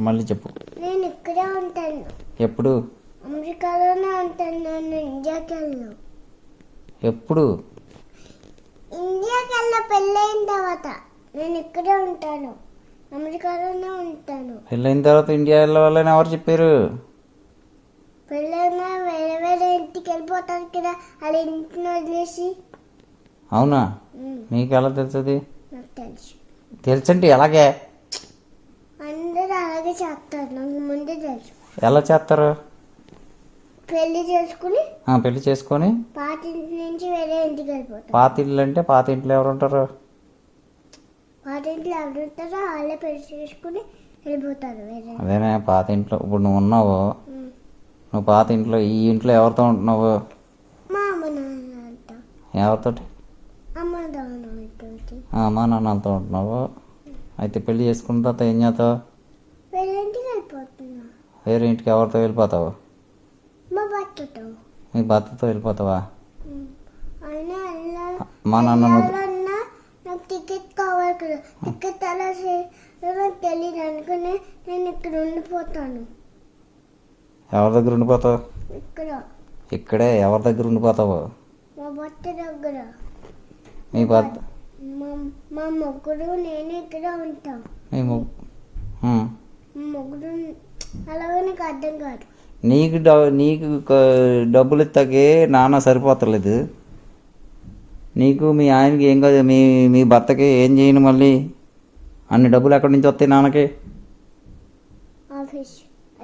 మళ్ళీ చెప్పు. నేను ఇక్కడే ఉంటాను. ఎప్పుడు? అమెరికాలోనే ఉంటాను. నేను ఇండియాకి వెళ్ళను. ఎప్పుడు? ఇండియాకి వెళ్ళ పెళ్ళైన తర్వాత నేను ఇక్కడే ఉంటాను. అమెరికాలోనే ఉంటాను. పెళ్ళైన తర్వాత ఇండియా వెళ్ళవాలని ఎవరు చెప్పారు? పెళ్ళైనా వేరే వేరే ఇంటికి వెళ్ళిపోతాను కదా, అలా ఇంటిని వదిలేసి. అవునా? మీకు ఎలా తెలుస్తుంది? నాకు తెలుసు. తెలుసంటే ఎలాగే? అందరూ అలాగే చేస్తారు, నాకు ముందే తెలుసు. ఎలా చేస్తారు? పెళ్లి చేసుకుని పెళ్లి చేసుకొని పాత ఇంటి నుంచి వేరే ఇంటికి వెళ్ళిపోతారు. పాత ఇల్లు అంటే పాత ఇంట్లో ఎవరు ఉంటారు? పాత ఇంట్లో ఎవరు ఉంటారో వాళ్ళే పెళ్లి చేసుకుని వెళ్ళిపోతారు వేరే. అదేనే పాత ఇంట్లో. ఇప్పుడు నువ్వు ఉన్నావు, నువ్వు పాత ఇంట్లో, ఈ ఇంట్లో ఎవరితో ఉంటున్నావు? మా అమ్మ నాన్నతో. ఎవరితోటి? అమ్మ నాన్నతో. అమ్మా నాన్నలతో ఉంటున్నావు. అయితే పెళ్లి చేసుకున్న తర్వాత ఏం చేస్తావు? వేరే ఇంటికి వెళ్ళిపోతున్నా. వేరే ఇంటికి ఎవరితో వెళ్ళిపోతావు? మా భర్తతో. మీ భర్తతో వెళ్ళిపోతావా? అయినా మా నాన్న నాకు టికెట్ కావాలి కదా, టికెట్ అలా నాకు తెలియదు అనుకుని నేను ఇక్కడ ఉండిపోతాను. ఎవరి దగ్గర ఉండిపోతావు? ఇక్కడ ఇక్కడే ఎవరి దగ్గర ఉండిపోతావు? మా భర్త దగ్గర. మీ భర్త? మా ముగ్గురు నేను ఇక్కడ ఉంటాం. మీ ముగ్గురు అలాగే నాకు అర్థం కాదు. నీకు డబ్బులు ఇస్తాకే నాన్న సరిపోతలేదు. నీకు మీ ఆయనకి ఏం కాదు, మీ భర్తకి ఏం చేయను మళ్ళీ? అన్ని డబ్బులు ఎక్కడి నుంచి వస్తాయి నాన్నకి? ఆఫీస్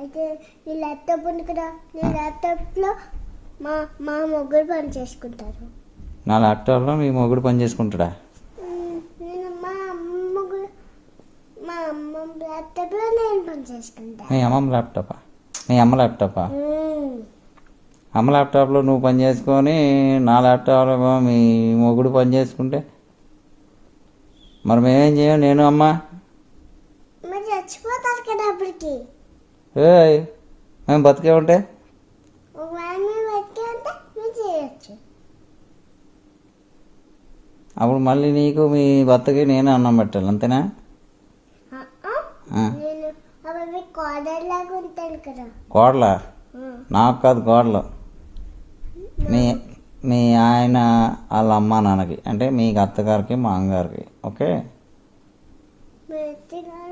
అయితే నీ ల్యాప్టాప్ ఉంది కదా, నీ ల్యాప్టాప్లో మా మా ముగ్గురు పని చేసుకుంటారు. నా ల్యాప్టాప్లో మీ మొగుడు పని చేసుకుంటాడా? నేను మా అమ్మ ల్యాప్టాప్లో నేను పని చేసుకుంటా. మీ అమ్మమ్మ ల్యాప్టాపా? మీ అమ్మ ల్యాప్టాపా? అమ్మ ల్యాప్టాప్లో నువ్వు పని చేసుకొని నా ల్యాప్టాప్లో మీ మొగుడు పని చేసుకుంటే మరి మేమేం చేయం? నేను అమ్మ మరి చచ్చిపోతారు కదా అప్పటికి. మేము బతికే ఉంటే ఒకవేళ మేము బతికే ఉంటే మీరు చేయొచ్చు. అప్పుడు మళ్ళీ నీకు మీ భర్తకి నేను అన్నం పెట్టాలి, అంతేనా? నేను అప్పుడు మీ కోడర్ లాగా ఉంటాను కదా. కోడలా? నాకు కాదు కోడలు, మీ ఆయన వాళ్ళ అమ్మ నాన్నకి, అంటే మీ అత్తగారికి మా అమ్మగారికి. ఓకే? మీ అత్తగారు